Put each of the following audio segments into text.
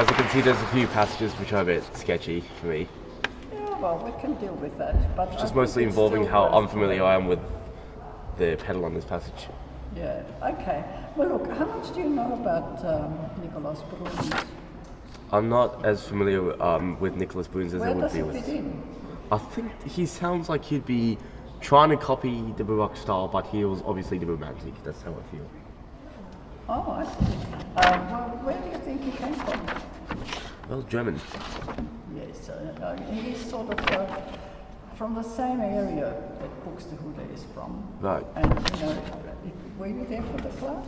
you can see, there's a few passages which are a bit sketchy for me. Yeah, well, we can deal with that. But Just mostly involving how unfamiliar I am with the pedal on this passage. Yeah, okay. Well, look, how much do you know about Nicolaus Bruhns? I'm not as familiar with Nicolaus Bruhns as I would be with... Where does he fit in? I think he sounds like he'd be trying to copy the Baroque style, but he was obviously the Romantic. That's how I feel. Oh, I see. Well, where do you think he came from? Well, German. Yes, he's sort of from the same area that Buxtehude is from. Right. And, were you there for the class?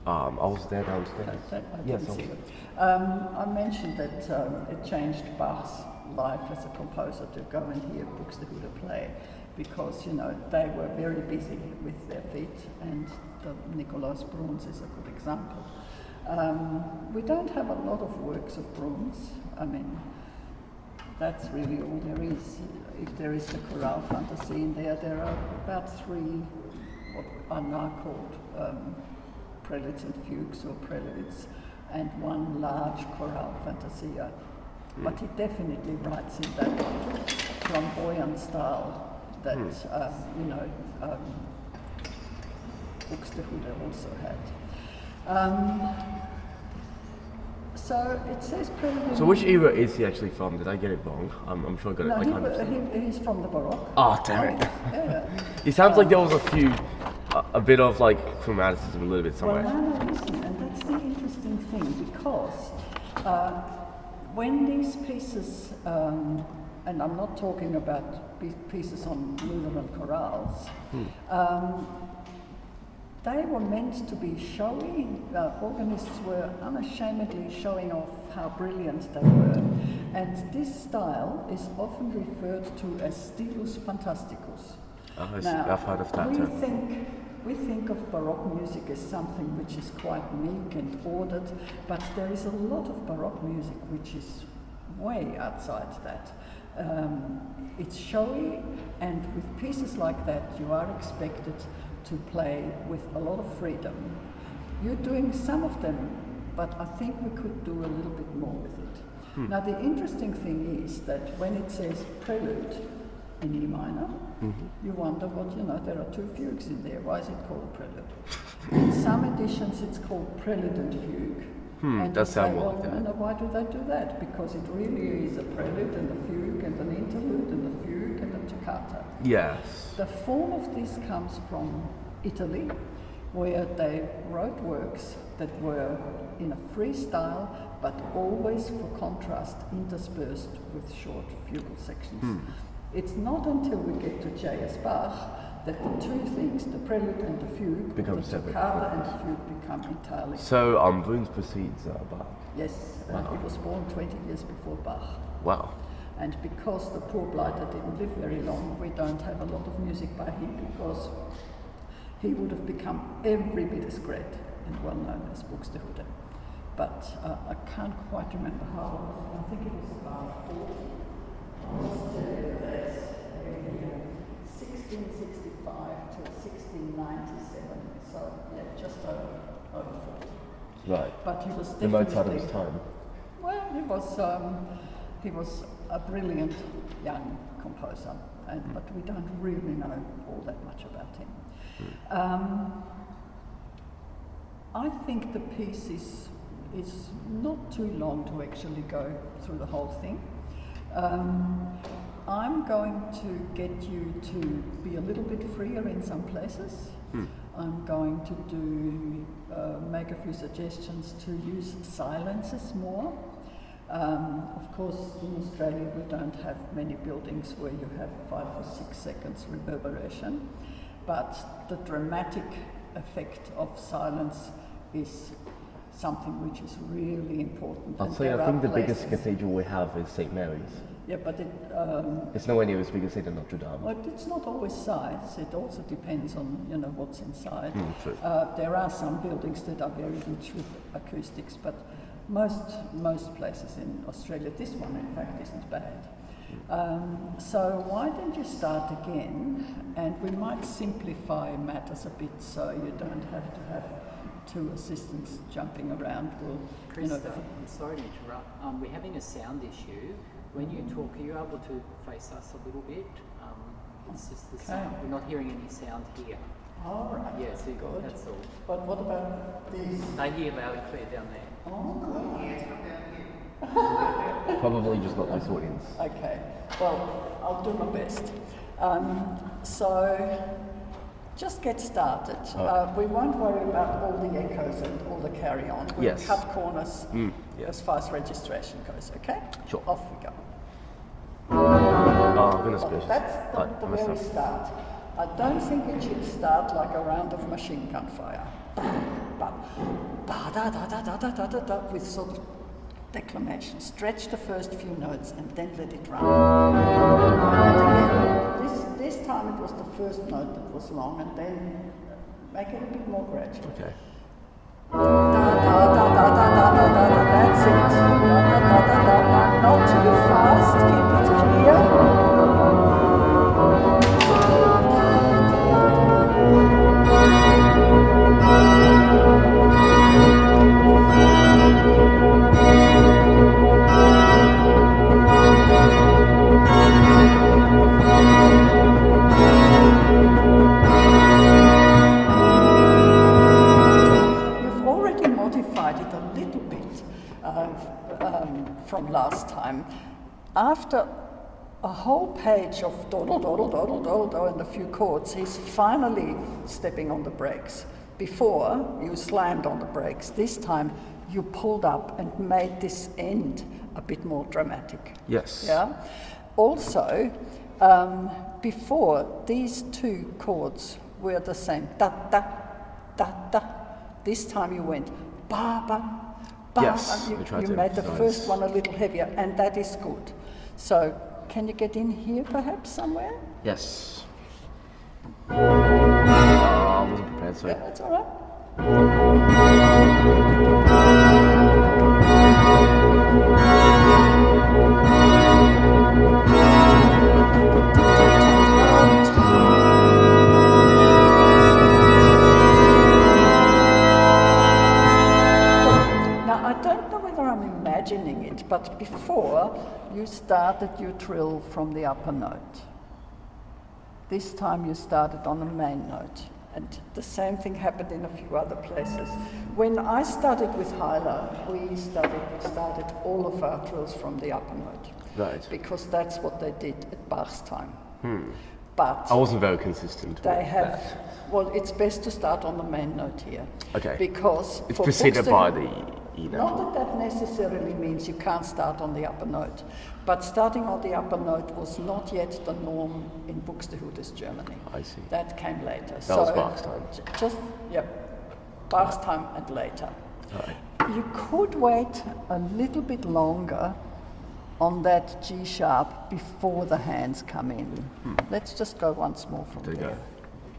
I was there downstairs. I Yes, didn't see it. I mentioned that it changed Bach's life as a composer to go and hear Buxtehude play, because they were very busy with their feet, and the Nicolaus Bruhns is a good example. We don't have a lot of works of Bruhns. I mean, that's really all there is. If there is the chorale fantasy in there, there are about 3 what are now called preludes and fugues or preludes, and 1 large chorale fantasia. But he definitely writes in that flamboyant style that Buxtehude also had. So it says prelude. So which era is he actually from? Did I get it wrong? I'm sure I got it. No, he's from the Baroque. Oh, damn it. Yeah. It sounds like there was a bit of like chromaticism a little bit somewhere. Well, no, listen, and that's the interesting thing, because when these pieces, and I'm not talking about pieces on Lutheran chorales, they were meant to be showy. Organists were unashamedly showing off how brilliant they were. And this style is often referred to as stilus fantasticus. Now, I've heard of that term. We think of Baroque music as something which is quite meek and ordered, but there is a lot of Baroque music which is way outside that. It's showy, and with pieces like that you are expected to play with a lot of freedom. You're doing some of them, but I think we could do a little bit more with it. Now the interesting thing is that when it says prelude in E minor, you wonder there are 2 fugues in there. Why is it called prelude? In some editions it's called prelude and fugue. And does sound more like that. And why do they do that? Because it really is a prelude and a fugue and an interlude and a fugue and a toccata. Yes. The form of this comes from Italy, where they wrote works that were in a free style, but always for contrast interspersed with short fugal sections. It's not until we get to J.S. Bach that the 2 things, the prelude and the fugue, become the separate. toccata and the fugue, become entirely. So Bruhns precedes Bach. Yes, Wow. and he was born 20 years before Bach. Wow. And because the poor blighter didn't live very long, we don't have a lot of music by him, because he would have become every bit as great and well known as Buxtehude. But I can't quite remember how old. I think it was about 40. 1665 to 1697. So yeah, just over 40. Right. But he was The definitely Mozart of his time. Well, he was a brilliant young composer, but we don't really know all that much about him. I think the piece is not too long to actually go through the whole thing. I'm going to get you to be a little bit freer in some places. I'm going to make a few suggestions to use silences more. Of course, in Australia we don't have many buildings where you have 5 or 6 seconds reverberation, but the dramatic effect of silence is something which is really important. I'd say I think the biggest cathedral we have is St. Mary's. Yeah, but it's nowhere near as big as St. Notre Dame. Well, it's not always size. It also depends on what's inside. True. There are some buildings that are very rich with acoustics, but most places in Australia, this one in fact isn't bad. So why don't you start again, and we might simplify matters a bit so you don't have to have two assistants jumping around will, Christa, I'm sorry to interrupt. We're having a sound issue. When you talk, are you able to face us a little bit? It's just the sound. We're not hearing any sound here. All right. Yeah, so good. that's all. But what about these? They hear loud and clear down there. Oh, good. Probably just not this audience. Okay. Well, I'll do my best. So, just get started. We won't worry about all the echoes and all the carry-on. We'll Yes. cut corners yes. as far as registration goes, okay? Sure. Off we go. Oh, goodness Well, gracious. that's the I messed very up. start. I don't think it should start like a round of machine gun fire. But ba-da-da-da-da-da-da-da, with sort of declamation. Stretch the first few notes and then let it run. This time it was the first note that was long, and then make it a bit more gradual. Okay. Da-da-da-da-da-da-da-da-da, that's it. Da-da-da-da-da-da, not too fast, keep it clear. You've already modified it a little bit from last time. After a whole page of dawdle, dawdle, dawdle, dawdle, dawdle, and a few chords, he's finally stepping on the brakes. Before, you slammed on the brakes. This time, you pulled up and made this end a bit more dramatic. Yes. Yeah. Also, before, these two chords were the same. Da da da da. This time you went ba ba ba. Yes, And we tried you to made the emphasize. first one a little heavier, and that is good. So, can you get in here perhaps somewhere? Yes. I wasn't prepared, so. Yeah, that's all right. Now, I don't know whether I'm imagining it, but before you started your trill from the upper note. This time you started on the main note. And the same thing happened in a few other places. When I studied with Hyla, we started all of our trills from the upper note. Right. Because that's what they did at Bach's time. But I wasn't very consistent they with have, that. well, it's best to start on the main note here. Okay. Because It's for preceded books by that- the E Not natural. that that necessarily means you can't start on the upper note, but starting on the upper note was not yet the norm in Buxtehude's Germany. I see. That came later. That was Bach's time. Just, yep, Bach's time and later. Alright. You could wait a little bit longer on that G sharp before the hands come in. Let's just go once more from There you there.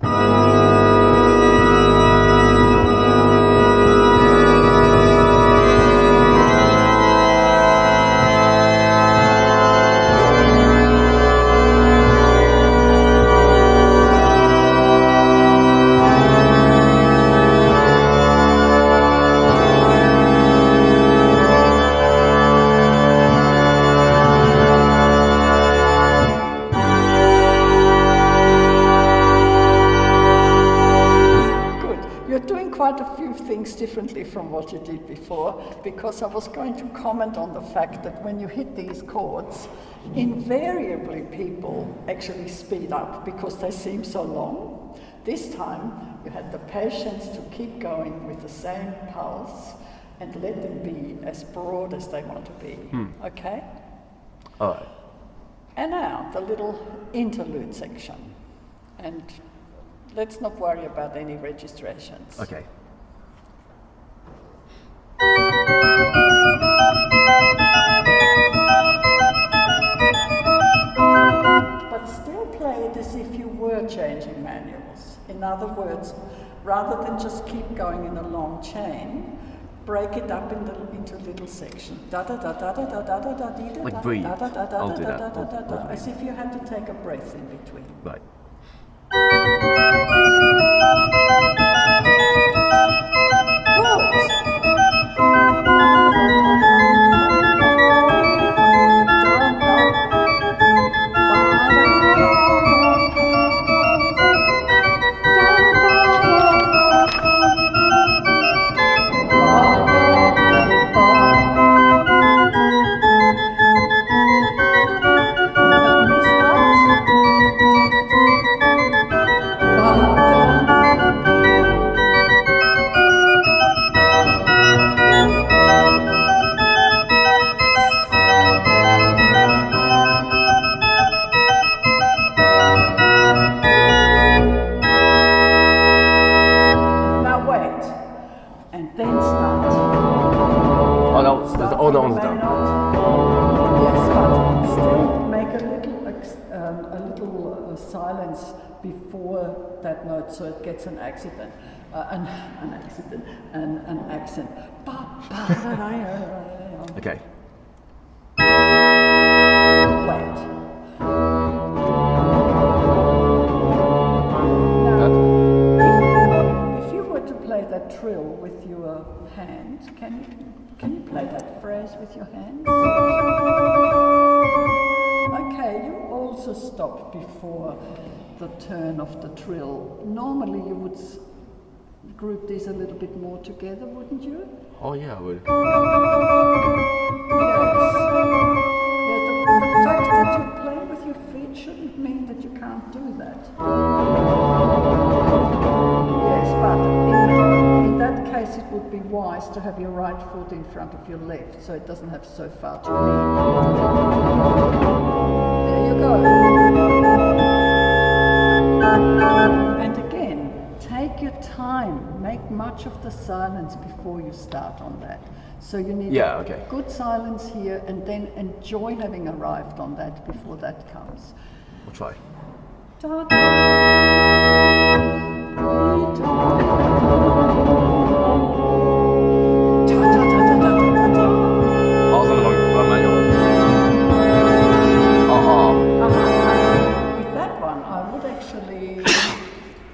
go. Good. You're doing quite a few things differently from what you did before, because I was going to comment on the fact that when you hit these chords, invariably people actually speed up because they seem so long. This time you had the patience to keep going with the same pulse and let them be as broad as they want to be. Okay? Alright. And now the little interlude section. And let's not worry about any registrations. Okay. But still play it as if you were changing manuals. In other words, rather than just keep going in a long chain, break it up into little sections. Da da da da da da da da da da. Like breathe. Da da da da I'll da do da that. da da da. I'll As if you had to take a breath in between. Right. Oh, that from one's the main done. note. Yes, but still make a little silence before that note, so it gets an accident, an accent. Okay. Wait. Now, if you were to play that trill with your hand, can you play that phrase with your hand? Okay, you also stop before the turn of the trill. Normally you would group these a little bit more together, wouldn't you? Oh yeah, I would. Yes. Yeah, the fact that you play with your feet shouldn't mean that you can't do that. Yes, but in that case it would be wise to have your right foot in front of your left, so it doesn't have so far to lean. There you go. And again, take your time. Make much of the silence before you start on that. So you need good silence here, and then enjoy having arrived on that before that comes. I'll try. Da, I was on the wrong manual. With that one, I would actually.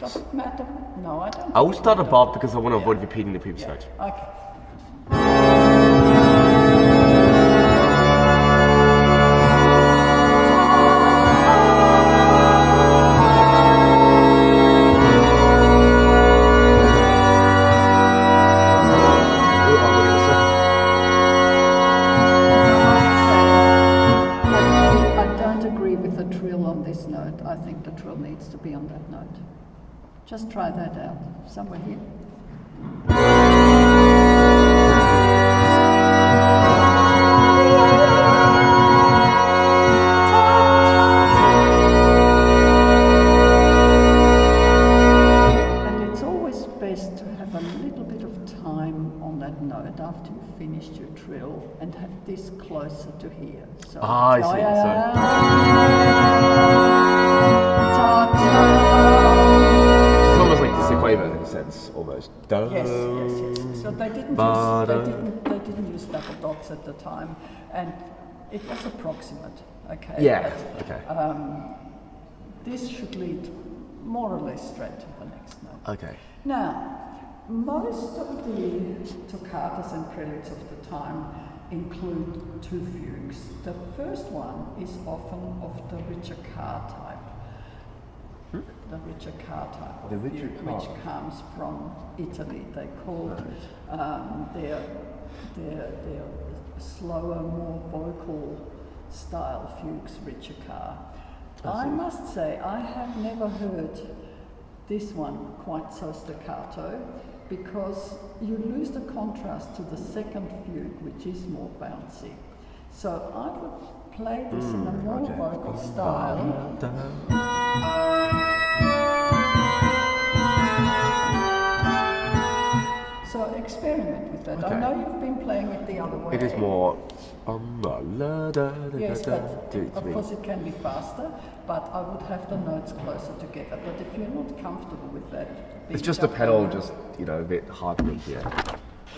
Does it matter? No, I don't. I will start above because I want to avoid repeating the previous note. Okay. I think the trill needs to be on that note. Just try that out. Somewhere here. And it's always best to have a little bit of time on that note after you've finished your trill and have this closer to here. So, I see. It's almost like the sequeva in a sense, almost. Yes. So they didn't use double dots at the time, and it was approximate. Okay. Yeah. But, Okay. this should lead more or less straight to the next note. Okay. Now, most of the toccatas and preludes of the time include two fugues. The first one is often of the richer car type. The richer car type of fugue, which comes from Italy. They called their slower, more vocal style fugues richer car. I must say, I have never heard this one quite so staccato, because you lose the contrast to the second fugue, which is more bouncy. So I would play this in a more vocal style. So experiment with that. I know you've been playing it the other way. It is more. Yes, but of course it can be faster, but I would have the notes closer together. But if you're not comfortable with that, It's just the pedal, just a bit hard for me here.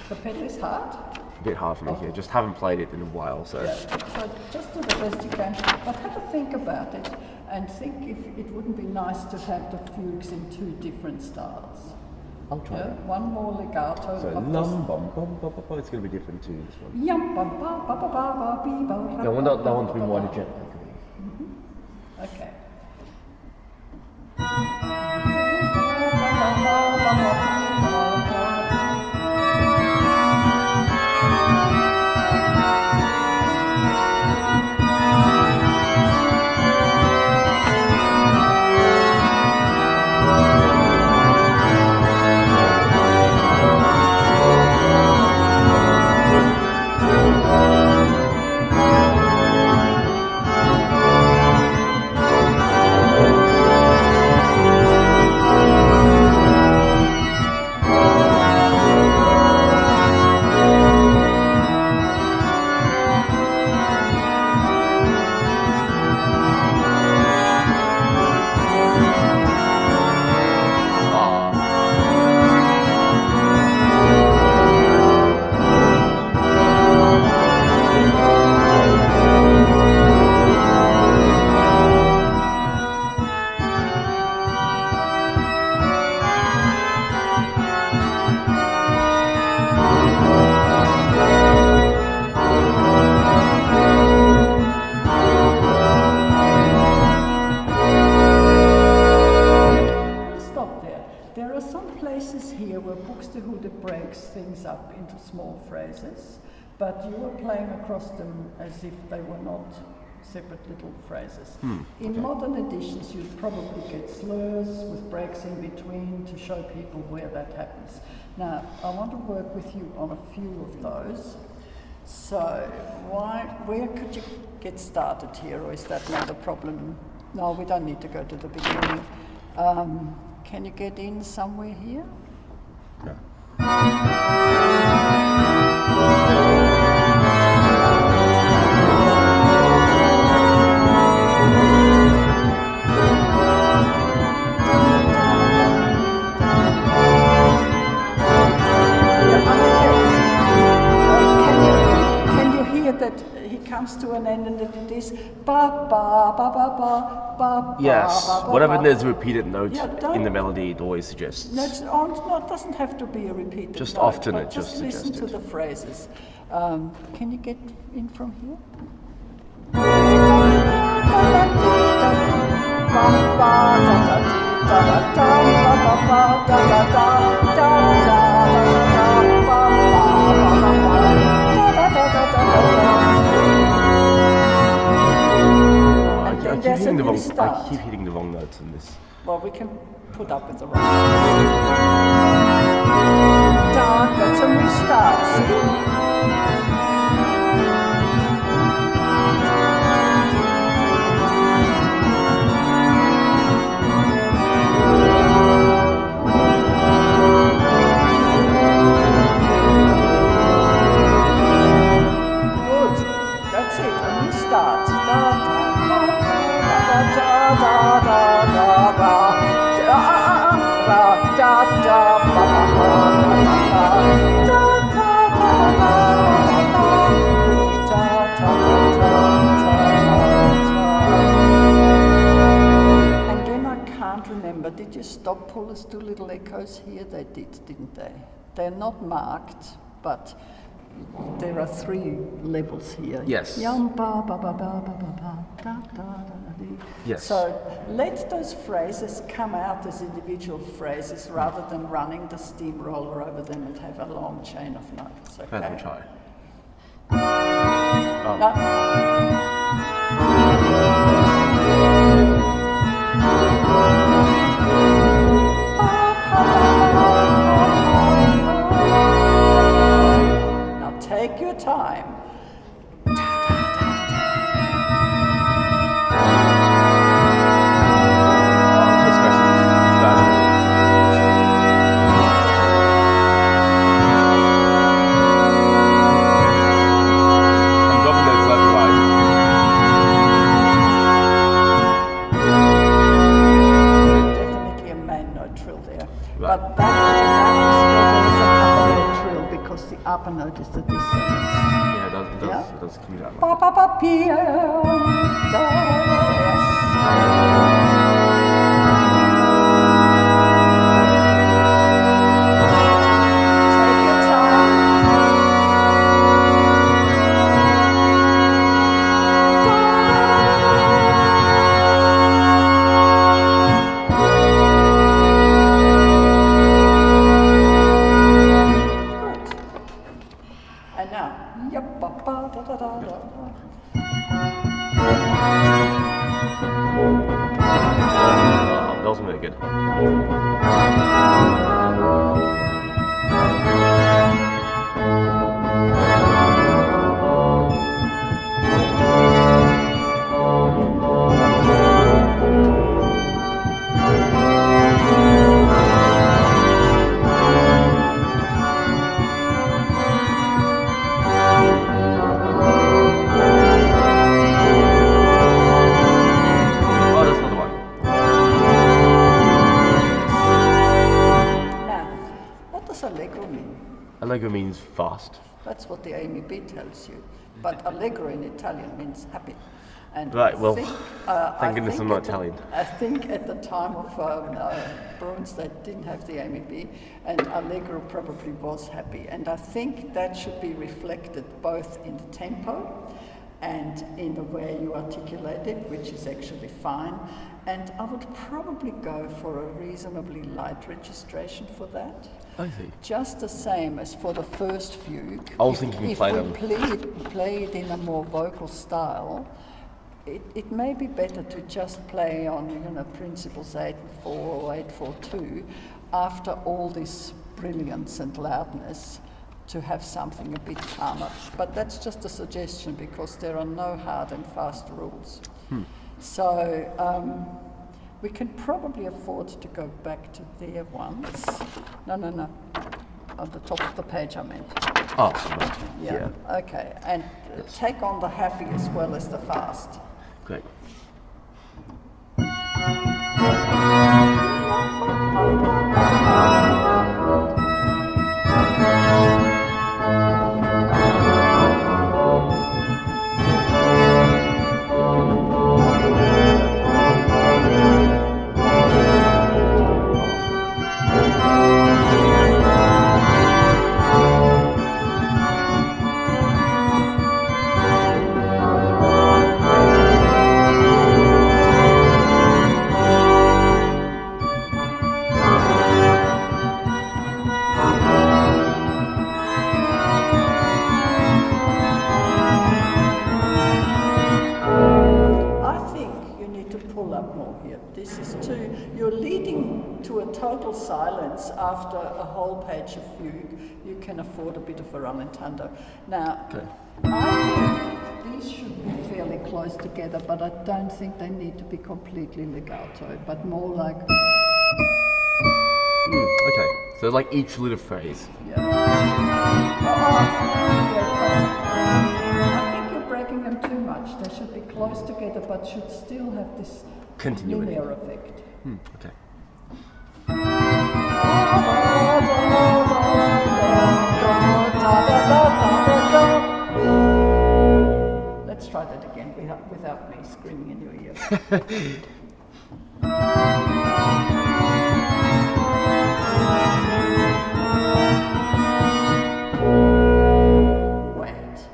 The pedal is hard? A bit hard for me here. Just haven't played it in a while, so. Yeah, so just do the best you can, but have a think about it and think if it wouldn't be nice to have the fugues in two different styles. I'll try Yeah, that. one more legato. So of lum bum bum bum bum. It's going to be different to this one. Yum bum ba ba ba ba ba bee ba. Yeah, I want that one to be more gentle. Okay. Buxtehude breaks things up into small phrases, but you were playing across them as if they were not separate little phrases. In modern editions, you'd probably get slurs with breaks in between to show people where that happens. Now, I want to work with you on a few of those. So, where could you get started here, or is that not a problem? No, we don't need to go to the beginning. Can you get in somewhere here? That he comes to an end and that it is ba ba ba ba ba ba. Yes, ba, ba, whatever ba. there's a repeated note Yeah, in the melody, it always suggests. No, it doesn't have to be a repeated Just note, often but it just listen suggests to it. the phrases. Can you get in from here? I keep hitting the wrong notes in this. Well, we can put up with the wrong notes. That's a new start, see? Did your stop pullers do little echoes here? They did, didn't they? They're not marked, but there are 3 levels here. Yes. Yum, ba, ba, ba, ba, ba, ba, ba, da, da, da, da. Yes. So let those phrases come out as individual phrases rather than running the steamroller over them and have a long chain of notes. Okay? Let me try. Now take your time. But that is better as an upper note trill because the upper note is the dissonance. Yeah, it does come down. Ba ba ba pia, da, yes. Take your time. And now, yep, ba ba da da da da. That wasn't very good. Allegro means fast. That's what the Amy B tells you. But allegro in Italian means happy. And Right, well, thank goodness I'm not Italian. I think at the time of Bruhns they didn't have the Amy B, and allegro probably was happy. And I think that should be reflected both in the tempo and in the way you articulate it, which is actually fine. And I would probably go for a reasonably light registration for that. I see. Just the same as for the first fugue. I was thinking if play we them. play it in a more vocal style, it may be better to just play on, principles 8/4 or 8/4/2 after all this brilliance and loudness, to have something a bit calmer. But that's just a suggestion because there are no hard and fast rules. So we can probably afford to go back to there once. No. On the top of the page I meant. Oh, Yeah. Okay. And take on the happy as well as the fast. great. You're leading to a total silence after a whole page of fugue. You can afford a bit of a rallentando. Now, I think these should be fairly close together, but I don't think they need to be completely legato, but more like... Okay, so like each little phrase. Yeah. I think you're breaking them too much. They should be close together, but should still have this Continuity. linear effect. Okay. Let's try that again without me screaming in your ear. Wet.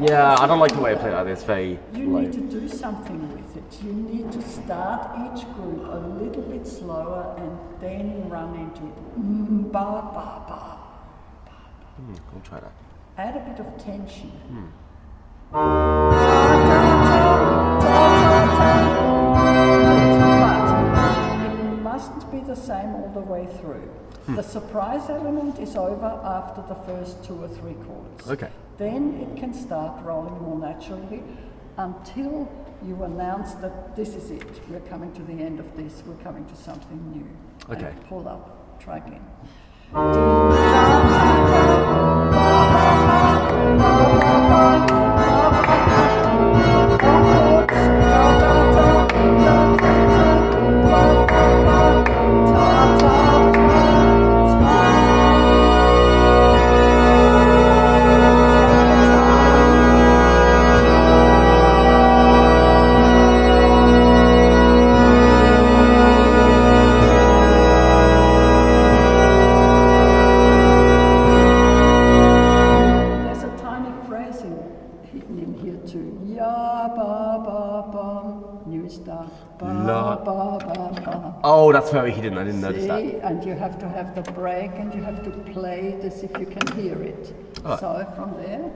Yeah, I don't like the way I play that. It's very You low. need to do something with it. You need to start each group a little bit slower and then run into it. Ba, ba, ba. I'll try that. Add a bit of tension. But it mustn't be the same all the way through. The surprise element is over after the first 2 or 3 chords. Okay. Then it can start rolling more naturally until you announce that this is it. We're coming to the end of this. We're coming to something new. Okay. And pull up. Try again. Oh, that's very hidden. I didn't notice that. See, and you have to have the break and you have to play it as if you can hear it. Oh. So from there.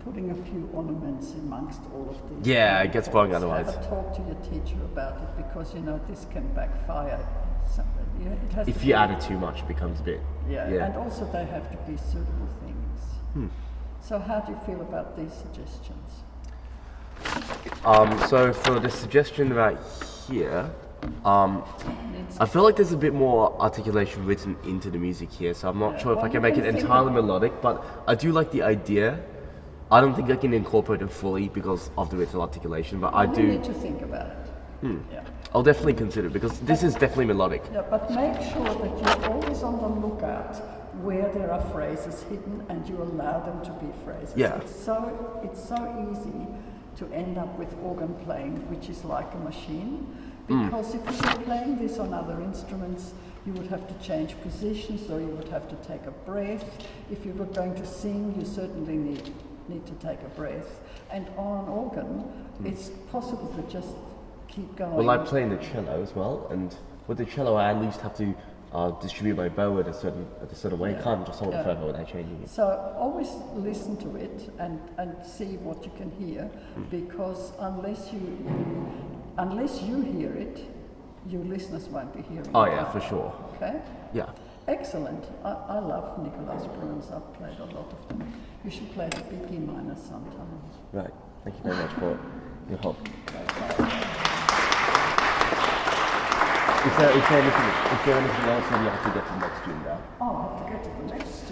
putting a few ornaments amongst all of these. Yeah, it gets boring otherwise. Have a talk to your teacher about it, because this can backfire. So, it has If to you be, add it too much, it becomes a bit. yeah, and also they have to be suitable things. So how do you feel about these suggestions? So for the suggestion right here, I feel like there's a bit more articulation written into the music here, so I'm not sure if I can make it entirely melodic, but I do like the idea. I don't think I can incorporate it fully because of the written articulation, but I do. You need to think about it. Yeah. I'll definitely consider it because this is definitely melodic. Yeah, but make sure that you're always on the lookout where there are phrases hidden and you allow them to be phrases. Yeah. It's so easy to end up with organ playing, which is like a machine, because if you were playing this on other instruments, you would have to change positions, or you would have to take a breath. If you were going to sing, you certainly need to take a breath. And on an organ, it's possible to just keep going. Well, I play in the cello as well, and with the cello, I at least have to distribute my bow in a certain way. I can't just hold it forever without changing it. So always listen to it and see what you can hear, because unless you hear it, your listeners won't be hearing it. Oh yeah, for sure. Okay? Yeah. Excellent. I love Nicolaus Bruhns. I've played a lot of them. You should play the big E minor sometime. Right. Thank you very much for your help. Is there anything else that you have to get to the next tune now? Oh, I have to go to the next